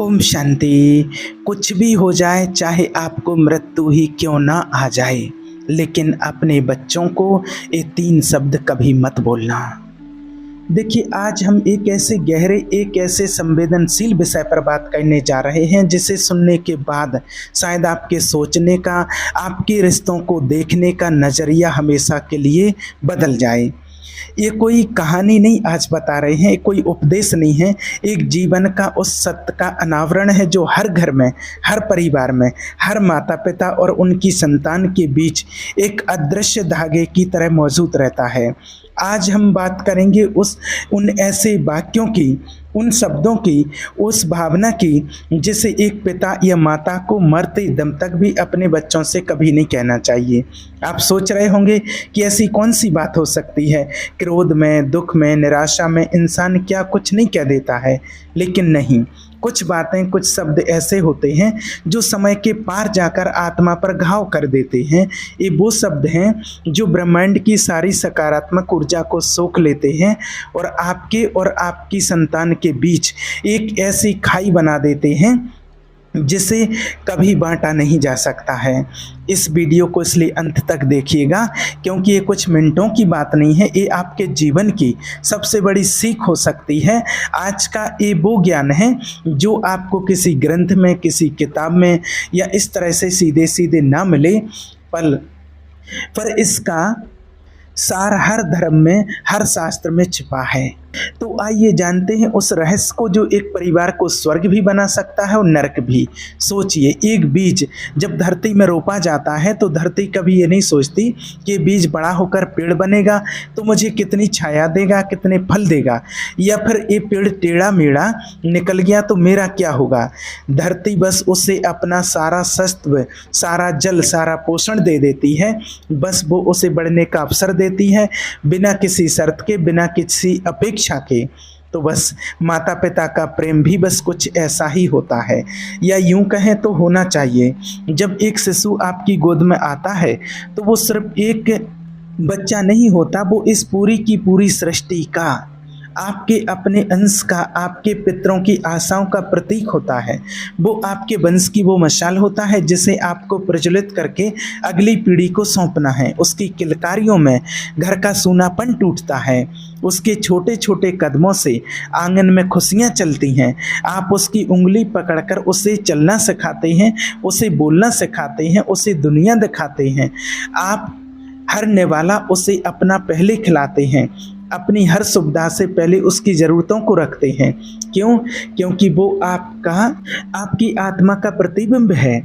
ओम शांति। कुछ भी हो जाए, चाहे आपको मृत्यु ही क्यों ना आ जाए, लेकिन अपने बच्चों को ये 3 शब्द कभी मत बोलना। देखिए, आज हम एक ऐसे संवेदनशील विषय पर बात करने जा रहे हैं जिसे सुनने के बाद शायद आपके सोचने का, आपके रिश्तों को देखने का नज़रिया हमेशा के लिए बदल जाए। ये कोई कहानी नहीं आज बता रहे हैं, कोई उपदेश नहीं है, एक जीवन का उस सत्य का अनावरण है जो हर घर में, हर परिवार में, हर माता पिता और उनकी संतान के बीच एक अदृश्य धागे की तरह मौजूद रहता है। आज हम बात करेंगे उन ऐसे वाक्यों की, उन शब्दों की, उस भावना की जिसे एक पिता या माता को मरते दम तक भी अपने बच्चों से कभी नहीं कहना चाहिए। आप सोच रहे होंगे कि ऐसी कौन सी बात हो सकती है, क्रोध में, दुख में, निराशा में इंसान क्या कुछ नहीं कह देता है, लेकिन नहीं, कुछ बातें, कुछ शब्द ऐसे होते हैं जो समय के पार जाकर आत्मा पर घाव कर देते हैं। ये वो शब्द हैं जो ब्रह्मांड की सारी सकारात्मक ऊर्जा को सोख लेते हैं और आपकी संतान के बीच एक ऐसी खाई बना देते हैं जिसे कभी बांटा नहीं जा सकता है। इस वीडियो को इसलिए अंत तक देखिएगा क्योंकि ये कुछ मिनटों की बात नहीं है, ये आपके जीवन की सबसे बड़ी सीख हो सकती है। आज का ये वो ज्ञान है जो आपको किसी ग्रंथ में, किसी किताब में या इस तरह से सीधे सीधे ना मिले, पर इसका सार हर धर्म में, हर शास्त्र में छिपा है। तो आइए जानते हैं उस रहस्य को जो एक परिवार को स्वर्ग भी बना सकता है और नरक भी। सोचिए, एक बीज जब धरती में रोपा जाता है तो धरती कभी ये नहीं सोचती कि बीज बड़ा होकर पेड़ बनेगा तो मुझे कितनी छाया देगा, कितने फल देगा, या फिर ये पेड़ टेढ़ा मेढ़ा निकल गया तो मेरा क्या होगा। धरती बस उसे अपना सारा सत्व, सारा जल, सारा पोषण दे देती है, बस वो उसे बढ़ने का अवसर देती है, बिना किसी शर्त के, बिना किसी अपेक्षा के। तो बस माता पिता का प्रेम भी बस कुछ ऐसा ही होता है, या यूं कहें तो होना चाहिए। जब एक शिशु आपकी गोद में आता है तो वो सिर्फ एक बच्चा नहीं होता, वो इस पूरी की पूरी सृष्टि का, आपके अपने अंश का, आपके पितरों की आशाओं का प्रतीक होता है। वो आपके वंश की वो मशाल होता है जिसे आपको प्रज्वलित करके अगली पीढ़ी को सौंपना है। उसकी किलकारियों में घर का सूनापन टूटता है, उसके छोटे छोटे कदमों से आंगन में खुशियाँ चलती हैं। आप उसकी उंगली पकड़कर उसे चलना सिखाते हैं, उसे बोलना सिखाते हैं, उसे दुनिया दिखाते हैं। आप हर निवाला उसे अपना पहले खिलाते हैं, अपनी हर सुविधा से पहले उसकी ज़रूरतों को रखते हैं। क्यों? क्योंकि वो आपकी आत्मा का प्रतिबिंब है।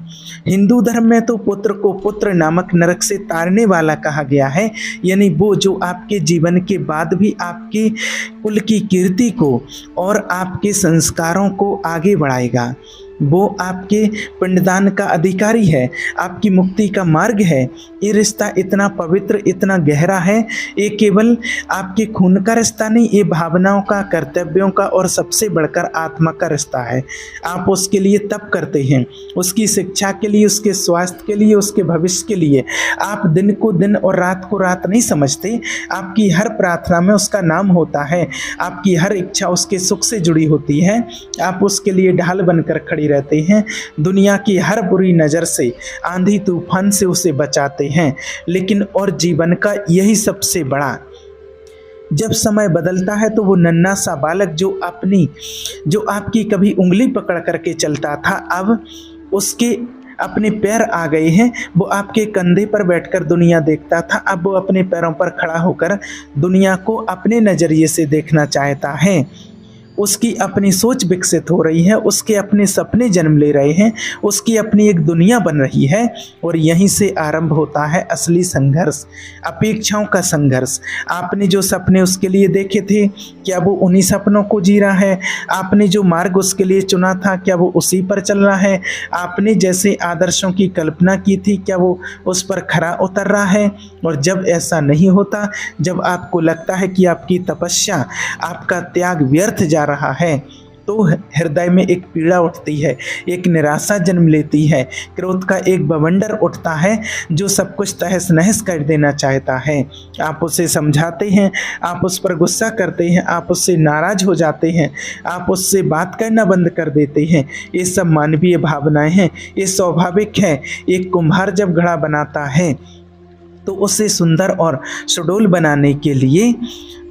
हिंदू धर्म में तो पुत्र को पुत्र नामक नरक से तारने वाला कहा गया है, यानी वो जो आपके जीवन के बाद भी आपके कुल की कीर्ति को और आपके संस्कारों को आगे बढ़ाएगा। वो आपके पिंडदान का अधिकारी है, आपकी मुक्ति का मार्ग है। ये रिश्ता इतना पवित्र, इतना गहरा है। ये केवल आपके खून का रिश्ता नहीं, ये भावनाओं का, कर्तव्यों का और सबसे बढ़कर आत्मा का रिश्ता है। आप उसके लिए तप करते हैं, उसकी शिक्षा के लिए, उसके स्वास्थ्य के लिए, उसके भविष्य के लिए। आप दिन को दिन और रात को रात नहीं समझते। आपकी हर प्रार्थना में उसका नाम होता है, आपकी हर इच्छा उसके सुख से जुड़ी होती है। आप उसके लिए ढाल बनकर खड़ी रहते हैं, दुनिया की हर बुरी नज़र से, आंधी तूफान से उसे बचाते हैं। लेकिन और जीवन का यही सबसे बड़ा, जब समय बदलता है तो वो नन्हा सा बालक जो आपकी कभी उंगली पकड़ करके चलता था, अब उसके अपने पैर आ गए हैं। वो आपके कंधे पर बैठकर दुनिया देखता था, अब वो अपने पैरों पर खड़ा होकर दुनिया को अपने नज़रिए से देखना चाहता है। उसकी अपनी सोच विकसित हो रही है, उसके अपने सपने जन्म ले रहे हैं, उसकी अपनी एक दुनिया बन रही है। और यहीं से आरंभ होता है असली संघर्ष, अपेक्षाओं का संघर्ष। आपने जो सपने उसके लिए देखे थे, क्या वो उन्हीं सपनों को जी रहा है? आपने जो मार्ग उसके लिए चुना था, क्या वो उसी पर चल रहा है? आपने जैसे आदर्शों की कल्पना की थी, क्या वो उस पर खरा उतर रहा है? और जब ऐसा नहीं होता, जब आपको लगता है कि आपकी तपस्या, आपका त्याग व्यर्थ जा रहा है, तो हृदय में एक पीड़ा उठती है, एक निराशा जन्म लेती है। क्रोध का एक बवंडर उठता है जो सब कुछ तहस नहस कर देना चाहता है। आप उसे समझाते हैं, आप उस पर गुस्सा करते हैं, आप उससे नाराज हो जाते हैं, आप उससे बात करना बंद कर देते हैं। ये सब मानवीय भावनाएं हैं, ये स्वाभाविक है। एक कुम्हार जब घड़ा बनाता है तो उसे सुंदर और सुडौल बनाने के लिए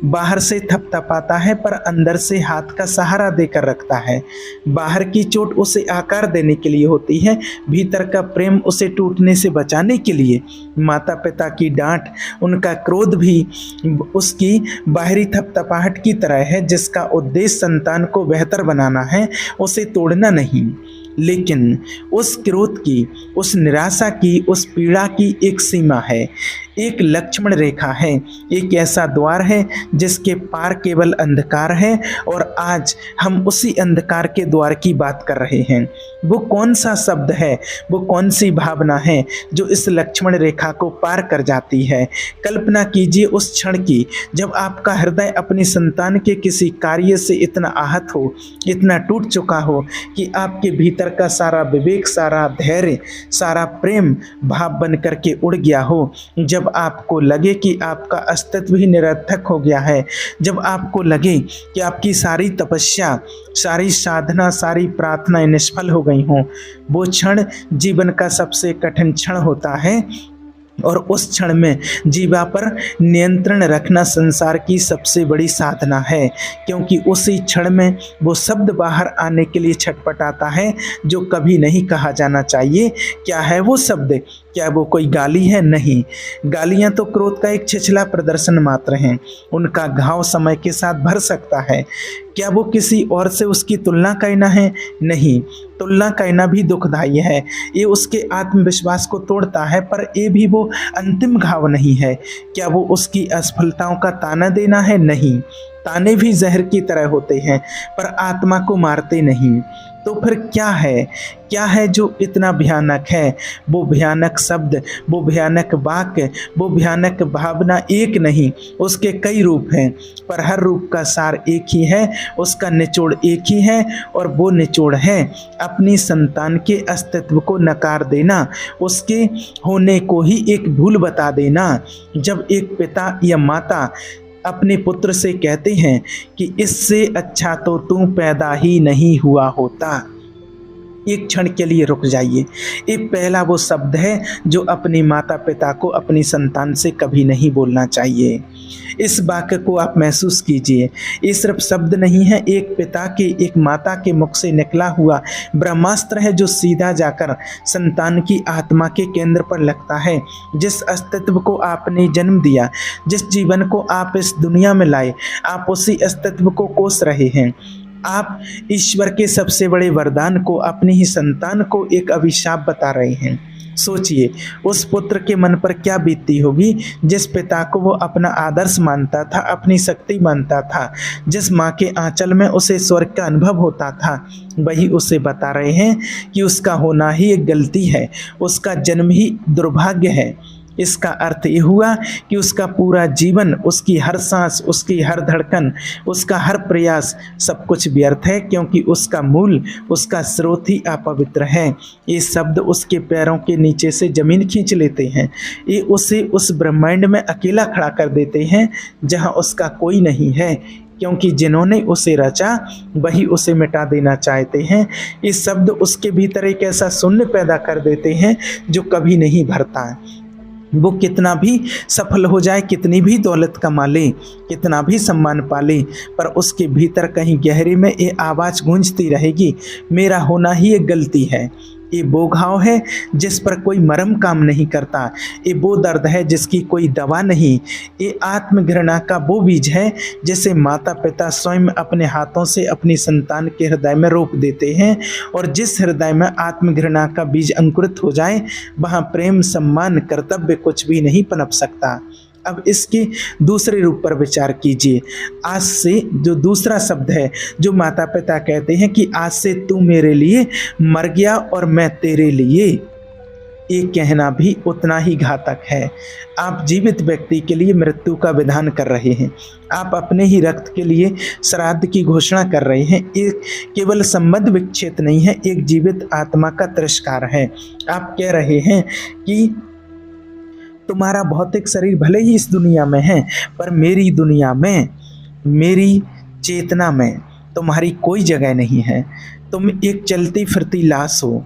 बाहर से थपथपाता है पर अंदर से हाथ का सहारा देकर रखता है। बाहर की चोट उसे आकार देने के लिए होती है, भीतर का प्रेम उसे टूटने से बचाने के लिए। माता पिता की डांट, उनका क्रोध भी उसकी बाहरी थपथपाहट की तरह है, जिसका उद्देश्य संतान को बेहतर बनाना है, उसे तोड़ना नहीं। लेकिन उस क्रोध की, उस निराशा की, उस पीड़ा की एक सीमा है, एक लक्ष्मण रेखा है, एक ऐसा द्वार है जिसके पार केवल अंधकार है। और आज हम उसी अंधकार के द्वार की बात कर रहे हैं। वो कौन सा शब्द है, वो कौन सी भावना है जो इस लक्ष्मण रेखा को पार कर जाती है? कल्पना कीजिए उस क्षण की जब आपका हृदय अपनी संतान के किसी कार्य से इतना आहत हो, इतना टूट चुका हो कि आपके भीतर का सारा विवेक, सारा धैर्य, सारा प्रेम भाव बन करके उड़ गया हो। जब आपको लगे कि आपका अस्तित्व ही निरर्थक हो गया है, जब आपको लगे कि आपकी सारी तपस्या, सारी साधना, सारी प्रार्थनाएं निष्फल हो गई हों, वो क्षण जीवन का सबसे कठिन क्षण होता है। और उस क्षण में जीवा पर नियंत्रण रखना संसार की सबसे बड़ी साधना है, क्योंकि उसी क्षण में वो शब्द बाहर आने के लिए छटपटाता है जो कभी नहीं कहा जाना चाहिए। क्या है वो शब्द? क्या वो कोई गाली है? नहीं। गालियां तो क्रोध का एक छिछला प्रदर्शन मात्र हैं, उनका घाव समय के साथ भर सकता है। क्या वो किसी और से उसकी तुलना करना है? नहीं। तुलना करना भी दुखदायी है, ये उसके आत्मविश्वास को तोड़ता है, पर ये भी वो अंतिम घाव नहीं है। क्या वो उसकी असफलताओं का ताना देना है? नहीं। ताने भी जहर की तरह होते हैं पर आत्मा को मारते नहीं। तो फिर क्या है? क्या है जो इतना भयानक है? वो भयानक शब्द, वो भयानक वाक्य, वो भयानक भावना एक नहीं, उसके कई रूप हैं, पर हर रूप का सार एक ही है, उसका निचोड़ एक ही है। और वो निचोड़ है अपनी संतान के अस्तित्व को नकार देना, उसके होने को ही एक भूल बता देना। जब एक पिता या माता अपने पुत्र से कहते हैं कि इससे अच्छा तो तू पैदा ही नहीं हुआ होता, एक क्षण के लिए रुक जाइए। ये पहला वो शब्द है जो अपने माता पिता को अपनी संतान से कभी नहीं बोलना चाहिए। इस वाक्य को आप महसूस कीजिए। ये सिर्फ शब्द नहीं है, एक पिता के, एक माता के मुख से निकला हुआ ब्रह्मास्त्र है जो सीधा जाकर संतान की आत्मा के केंद्र पर लगता है। जिस अस्तित्व को आपने जन्म दिया, जिस जीवन को आप इस दुनिया में लाए, आप उसी अस्तित्व को कोस रहे हैं। आप ईश्वर के सबसे बड़े वरदान को, अपनी ही संतान को एक अभिशाप बता रहे हैं। सोचिए उस पुत्र के मन पर क्या बीतती होगी जिस पिता को वो अपना आदर्श मानता था, अपनी शक्ति मानता था, जिस माँ के आंचल में उसे स्वर्ग का अनुभव होता था। वही उसे बता रहे हैं कि उसका होना ही एक गलती है, उसका जन्म ही दुर्भाग्य है। इसका अर्थ ये हुआ कि उसका पूरा जीवन, उसकी हर सांस, उसकी हर धड़कन, उसका हर प्रयास, सब कुछ व्यर्थ है, क्योंकि उसका मूल, उसका स्रोत ही अपवित्र है। ये शब्द उसके पैरों के नीचे से जमीन खींच लेते हैं। ये उसे उस ब्रह्मांड में अकेला खड़ा कर देते हैं जहाँ उसका कोई नहीं है, क्योंकि जिन्होंने उसे रचा वही उसे मिटा देना चाहते हैं। ये शब्द उसके भीतर एक ऐसा शून्य पैदा कर देते हैं जो कभी नहीं भरता। वो कितना भी सफल हो जाए, कितनी भी दौलत कमा ले, कितना भी सम्मान पाले, पर उसके भीतर कहीं गहरे में ये आवाज़ गूंजती रहेगी, मेरा होना ही एक गलती है। ये वो घाव है जिस पर कोई मरहम काम नहीं करता, ये वो दर्द है जिसकी कोई दवा नहीं। ये आत्मघृणा का वो बीज है जिसे माता पिता स्वयं अपने हाथों से अपनी संतान के हृदय में रोप देते हैं। और जिस हृदय में आत्मघृणा का बीज अंकुरित हो जाए, वहाँ प्रेम, सम्मान, कर्तव्य कुछ भी नहीं पनप सकता। अब इसके दूसरे रूप पर विचार कीजिए। आज से जो दूसरा शब्द है जो माता पिता कहते हैं कि आज से तू मेरे लिए मर गया और मैं तेरे लिए। ये कहना भी उतना ही घातक है। आप जीवित व्यक्ति के लिए मृत्यु का विधान कर रहे हैं। आप अपने ही रक्त के लिए श्राद्ध की घोषणा कर रहे हैं। ये केवल संबंध विच्छेद नहीं है, एक जीवित आत्मा का तिरस्कार है। आप कह रहे हैं कि तुम्हारा भौतिक शरीर भले ही इस दुनिया में है, पर मेरी दुनिया में, मेरी चेतना में तुम्हारी कोई जगह नहीं है। तुम एक चलती फिरती लाश हो।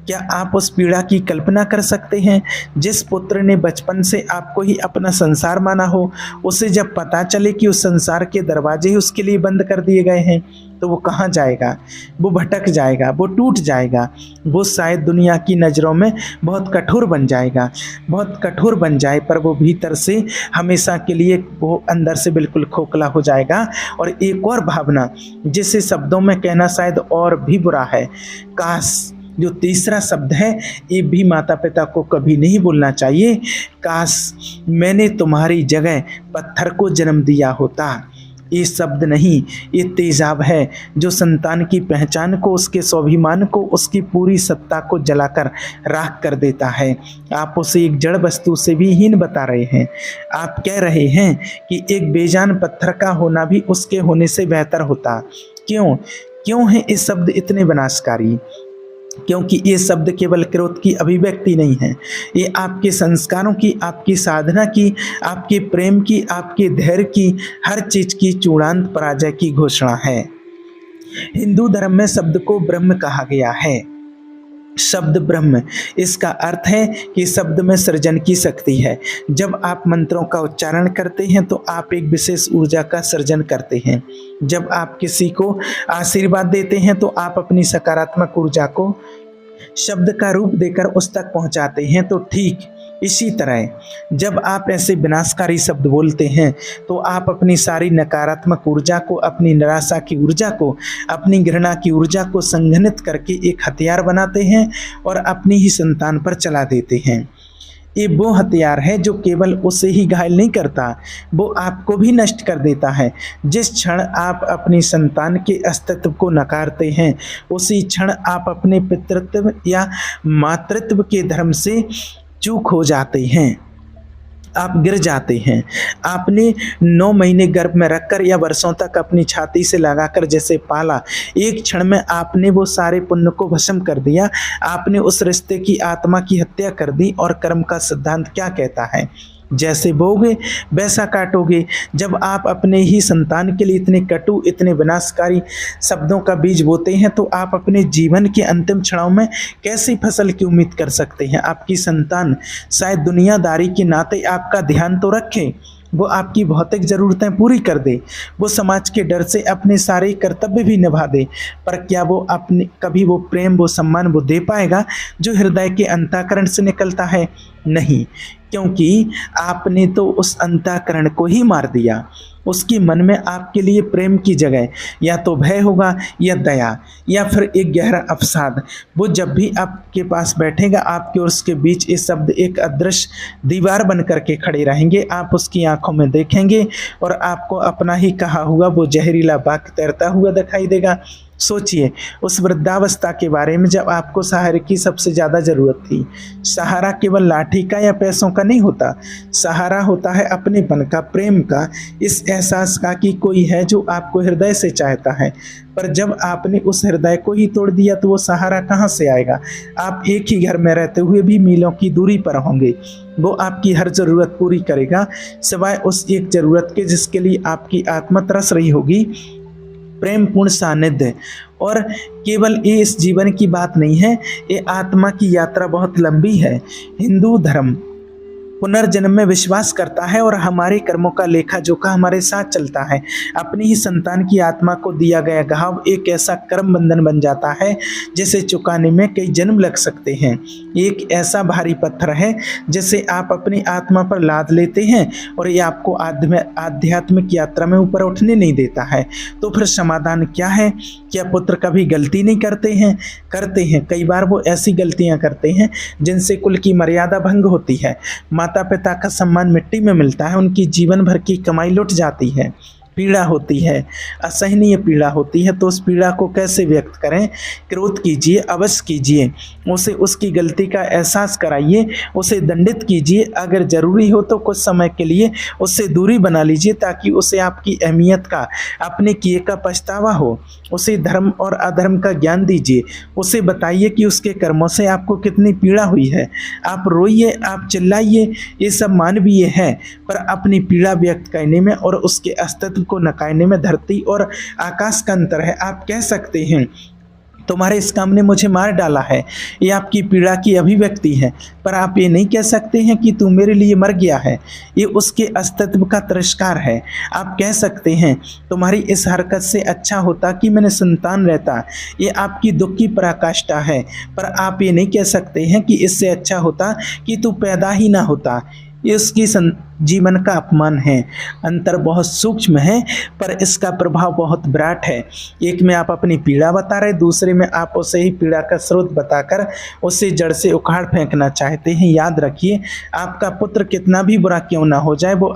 क्या आप उस पीड़ा की कल्पना कर सकते हैं? जिस पुत्र ने बचपन से आपको ही अपना संसार माना हो, उसे जब पता चले कि उस संसार के दरवाजे ही उसके लिए बंद कर दिए गए हैं, तो वो कहाँ जाएगा? वो भटक जाएगा, वो टूट जाएगा, वो शायद दुनिया की नज़रों में बहुत कठोर बन जाएगा, बहुत कठोर बन जाए, पर वो भीतर से हमेशा के लिए वो अंदर से बिल्कुल खोखला हो जाएगा। और एक और भावना जिसे शब्दों में कहना शायद और भी बुरा है, काश, जो तीसरा शब्द है, ये भी माता पिता को कभी नहीं बोलना चाहिए। काश मैंने तुम्हारी जगह पत्थर को जन्म दिया होता। ये शब्द नहीं, ये तेजाब है जो संतान की पहचान को, उसके स्वाभिमान को, उसकी पूरी सत्ता को जलाकर राख कर देता है। आप उसे एक जड़ वस्तु से भी हीन बता रहे हैं। आप कह रहे हैं कि एक बेजान पत्थर का होना भी उसके होने से बेहतर होता। क्यों है ये शब्द इतने विनाशकारी? क्योंकि ये शब्द केवल क्रोध की अभिव्यक्ति नहीं है, ये आपके संस्कारों की, आपकी साधना की, आपके प्रेम की, आपके धैर्य की, हर चीज की चूड़ांत पराजय की घोषणा है। हिंदू धर्म में शब्द को ब्रह्म कहा गया है। शब्द ब्रह्म, इसका अर्थ है कि शब्द में सृजन की शक्ति है। जब आप मंत्रों का उच्चारण करते हैं तो आप एक विशेष ऊर्जा का सृजन करते हैं। जब आप किसी को आशीर्वाद देते हैं तो आप अपनी सकारात्मक ऊर्जा को शब्द का रूप देकर उस तक पहुंचाते हैं। तो ठीक इसी तरह जब आप ऐसे विनाशकारी शब्द बोलते हैं तो आप अपनी सारी नकारात्मक ऊर्जा को, अपनी निराशा की ऊर्जा को, अपनी घृणा की ऊर्जा को संघनित करके एक हथियार बनाते हैं और अपनी ही संतान पर चला देते हैं। ये वो हथियार है जो केवल उसे ही घायल नहीं करता, वो आपको भी नष्ट कर देता है। जिस क्षण आप अपनी संतान के अस्तित्व को नकारते हैं, उसी क्षण आप अपने पितृत्व या मातृत्व के धर्म से चूक हो जाते हैं, आप गिर जाते हैं। आपने 9 महीने गर्भ में रखकर या वर्षों तक अपनी छाती से लगाकर जैसे पाला, एक क्षण में आपने वो सारे पुण्य को भस्म कर दिया। आपने उस रिश्ते की आत्मा की हत्या कर दी। और कर्म का सिद्धांत क्या कहता है? जैसे बोगे वैसा काटोगे। जब आप अपने ही संतान के लिए इतने कटु, इतने विनाशकारी शब्दों का बीज बोते हैं तो आप अपने जीवन के अंतिम क्षणों में कैसी फसल की उम्मीद कर सकते हैं? आपकी संतान शायद दुनियादारी के नाते आपका ध्यान तो रखे, वो आपकी भौतिक ज़रूरतें पूरी कर दे, वो समाज के डर से अपने सारे कर्तव्य भी निभा दे, पर क्या वो अपने कभी वो प्रेम, वो सम्मान वो दे पाएगा जो हृदय के अंतःकरण से निकलता है? नहीं, क्योंकि आपने तो उस अंतःकरण को ही मार दिया। उसके मन में आपके लिए प्रेम की जगह या तो भय होगा या दया या फिर एक गहरा अवसाद। वो जब भी आपके पास बैठेगा, आपके और उसके बीच ये शब्द एक अदृश्य दीवार बन करके खड़े रहेंगे। आप उसकी आंखों में देखेंगे और आपको अपना ही कहा हुआ वो जहरीला बाग तैरता हुआ दिखाई देगा। सोचिए उस वृद्धावस्था के बारे में जब आपको सहारे की सबसे ज़्यादा ज़रूरत थी। सहारा केवल लाठी का या पैसों का नहीं होता, सहारा होता है अपनेपन का, प्रेम का, इस एहसास का कि कोई है जो आपको हृदय से चाहता है। पर जब आपने उस हृदय को ही तोड़ दिया तो वो सहारा कहाँ से आएगा? आप एक ही घर में रहते हुए भी मीलों की दूरी पर होंगे। वो आपकी हर ज़रूरत पूरी करेगा सिवाय उस एक ज़रूरत के जिसके लिए आपकी आत्मा तरस रही होगी, प्रेम पूर्ण सानिध्य। और केवल ये इस जीवन की बात नहीं है, ये आत्मा की यात्रा बहुत लंबी है। हिंदू धर्म पुनर्जन्म में विश्वास करता है और हमारे कर्मों का लेखा जोखा हमारे साथ चलता है। अपनी ही संतान की आत्मा को दिया गया घाव एक ऐसा कर्म बंधन बन जाता है जिसे चुकाने में कई जन्म लग सकते हैं। एक ऐसा भारी पत्थर है जिसे आप अपनी आत्मा पर लाद लेते हैं और ये आपको आध्यात्मिक यात्रा में ऊपर उठने नहीं देता है। तो फिर समाधान क्या है? क्या पुत्र कभी गलती नहीं करते हैं? करते हैं। कई बार वो ऐसी गलतियां करते हैं जिनसे कुल की मर्यादा भंग होती है, माता पिता का सम्मान मिट्टी में मिलता है, उनकी जीवन भर की कमाई लुट जाती है। पीड़ा होती है, असहनीय पीड़ा होती है, तो उस पीड़ा को कैसे व्यक्त करें? क्रोध कीजिए, अवश्य कीजिए, उसे उसकी गलती का एहसास कराइए, उसे दंडित कीजिए, अगर ज़रूरी हो तो कुछ समय के लिए उससे दूरी बना लीजिए ताकि उसे आपकी अहमियत का, अपने किए का पछतावा हो। उसे धर्म और अधर्म का ज्ञान दीजिए, उसे बताइए कि उसके कर्मों से आपको कितनी पीड़ा हुई है। आप रोइए, आप चिल्लाइए, ये सब मानवीय है, पर अपनी पीड़ा व्यक्त करने में और उसके अस्तित्व को नकारने में धरती और आकाश का अंतर है। आप कह सकते हैं तुम्हारे इस काम ने मुझे मार डाला है, ये आपकी पीड़ा की अभिव्यक्ति है, पर आप ये नहीं कह सकते हैं कि तू मेरे लिए मर गया है, ये उसके अस्तित्व का तिरस्कार है। आप कह सकते हैं तुम्हारी इस हरकत से अच्छा होता कि मैंने संतान रहता, ये आपकी दुख की पराकाष्ठा है, पर आप ये नहीं कह सकते हैं कि इससे अच्छा होता कि तू पैदा ही ना होता, ये उसकी जीवन का अपमान है। अंतर बहुत सूक्ष्म है पर इसका प्रभाव बहुत विराट है। एक में आप अपनी पीड़ा बता रहे, दूसरे में आप उसे ही पीड़ा का स्रोत बताकर उसे जड़ से उखाड़ फेंकना चाहते हैं। याद रखिए, आपका पुत्र कितना भी बुरा क्यों ना हो जाए, वो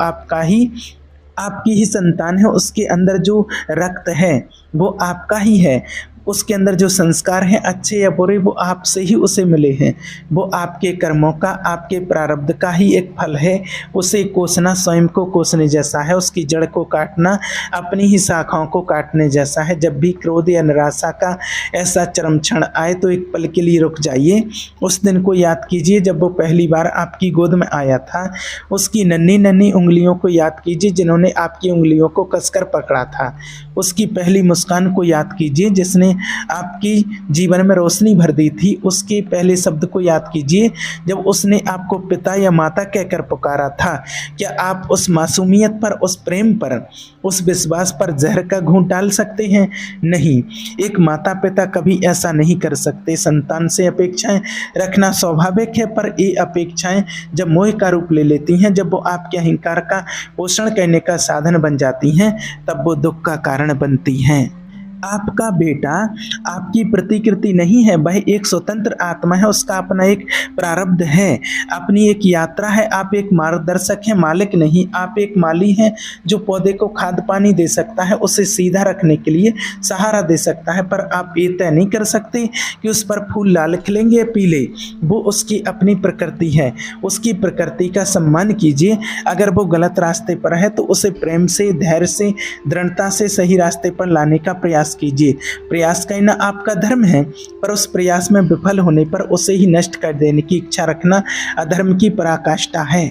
आपकी ही संतान है। उसके अंदर जो रक्त है वो आपका ही है, उसके अंदर जो संस्कार हैं अच्छे या बुरे वो आपसे ही उसे मिले हैं, वो आपके कर्मों का, आपके प्रारब्ध का ही एक फल है। उसे कोसना स्वयं को कोसने जैसा है, उसकी जड़ को काटना अपनी ही शाखाओं को काटने जैसा है। जब भी क्रोध या निराशा का ऐसा चरम क्षण आए तो एक पल के लिए रुक जाइए, उस दिन को याद कीजिए जब वो पहली बार आपकी गोद में आया था। उसकी नन्ही नन्ही उंगलियों को याद कीजिए जिन्होंने आपकी उंगलियों को कसकर पकड़ा था। उसकी पहली मुस्कान को याद कीजिए जिसने आपकी जीवन में रोशनी भर दी थी। उसके पहले शब्द को याद कीजिए जब उसने आपको पिता या माता कहकर पुकारा था। क्या आप उस मासूमियत पर, उस प्रेम पर, उस विश्वास पर जहर का घूंट डाल सकते हैं? नहीं, एक माता पिता कभी ऐसा नहीं कर सकते। संतान से अपेक्षाएं रखना स्वाभाविक है, पर ये अपेक्षाएं जब मोह का रूप ले लेती हैं, जब वो आपके अहंकार का पोषण करने का साधन बन जाती हैं, तब वो दुख का कारण बनती हैं। आपका बेटा आपकी प्रतिकृति नहीं है, वह एक स्वतंत्र आत्मा है, उसका अपना एक प्रारब्ध है, अपनी एक यात्रा है। आप एक मार्गदर्शक हैं, मालिक नहीं। आप एक माली हैं जो पौधे को खाद पानी दे सकता है, उसे सीधा रखने के लिए सहारा दे सकता है, पर आप ये तय नहीं कर सकते कि उस पर फूल लाल खिलेंगे या पीले। वो उसकी अपनी प्रकृति है, उसकी प्रकृति का सम्मान कीजिए। अगर वो गलत रास्ते पर है तो उसे प्रेम से, धैर्य से, दृढ़ता से सही रास्ते पर लाने का प्रयास कीजिए। प्रयास करना आपका धर्म है, पर उस प्रयास में विफल होने पर उसे ही नष्ट कर देने की इच्छा रखना अधर्म की पराकाष्ठा है।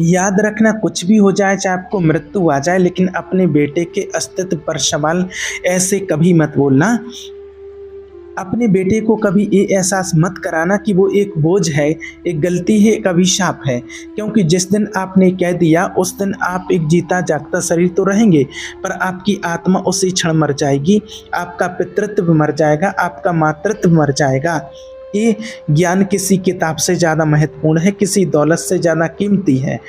याद रखना, कुछ भी हो जाए, चाहे आपको मृत्यु आ जाए, लेकिन अपने बेटे के अस्तित्व पर सवाल ऐसे कभी मत बोलना। अपने बेटे को कभी ये एहसास मत कराना कि वो एक बोझ है, एक गलती है, एक अभिशाप है, क्योंकि जिस दिन आपने कह दिया उस दिन आप एक जीता जागता शरीर तो रहेंगे, पर आपकी आत्मा उसी क्षण मर जाएगी। आपका पितृत्व मर जाएगा, आपका मातृत्व मर जाएगा। ये ज्ञान किसी किताब से ज़्यादा महत्वपूर्ण है, किसी दौलत से ज़्यादा कीमती है,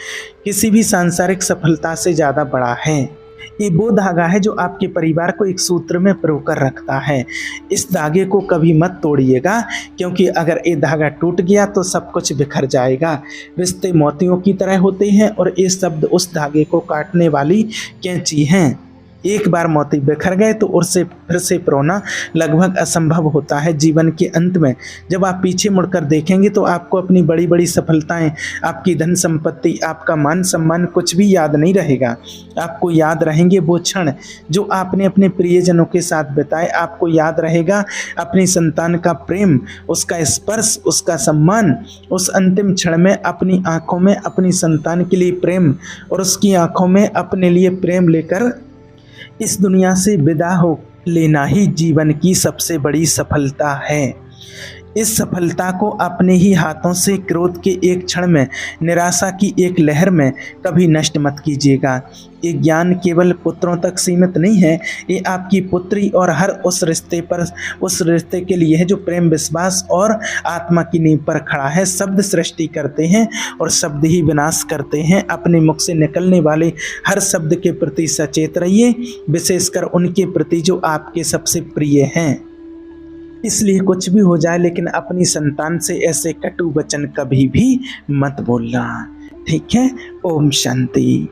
किसी भी सांसारिक सफलता से ज़्यादा बड़ा है। ये वो धागा है जो आपके परिवार को एक सूत्र में पिरोकर रखता है। इस धागे को कभी मत तोड़िएगा, क्योंकि अगर ये धागा टूट गया तो सब कुछ बिखर जाएगा। रिश्ते मोतियों की तरह होते हैं और ये शब्द उस धागे को काटने वाली कैंची हैं। एक बार मोती बिखर गए तो उससे फिर से पिरोना लगभग असंभव होता है। जीवन के अंत में जब आप पीछे मुड़कर देखेंगे तो आपको अपनी बड़ी बड़ी सफलताएं, आपकी धन संपत्ति, आपका मान सम्मान कुछ भी याद नहीं रहेगा। आपको याद रहेंगे वो क्षण जो आपने अपने प्रियजनों के साथ बिताए। आपको याद रहेगा अपनी संतान का प्रेम, उसका स्पर्श, उसका सम्मान। उस अंतिम क्षण में अपनी आंखों में अपनी संतान के लिए प्रेम और उसकी आंखों में अपने लिए प्रेम लेकर इस दुनिया से विदा हो लेना ही जीवन की सबसे बड़ी सफलता है। इस सफलता को अपने ही हाथों से क्रोध के एक क्षण में, निराशा की एक लहर में कभी नष्ट मत कीजिएगा। ये ज्ञान केवल पुत्रों तक सीमित नहीं है, ये आपकी पुत्री और हर उस रिश्ते के लिए है जो प्रेम, विश्वास और आत्मा की नींव पर खड़ा है। शब्द सृष्टि करते हैं और शब्द ही विनाश करते हैं। अपने मुख से निकलने वाले हर शब्द के प्रति सचेत रहिए, विशेषकर उनके प्रति जो आपके सबसे प्रिय हैं। इसलिए कुछ भी हो जाए, लेकिन अपनी संतान से ऐसे कटु वचन कभी भी मत बोलना। ठीक है? ओम शांति।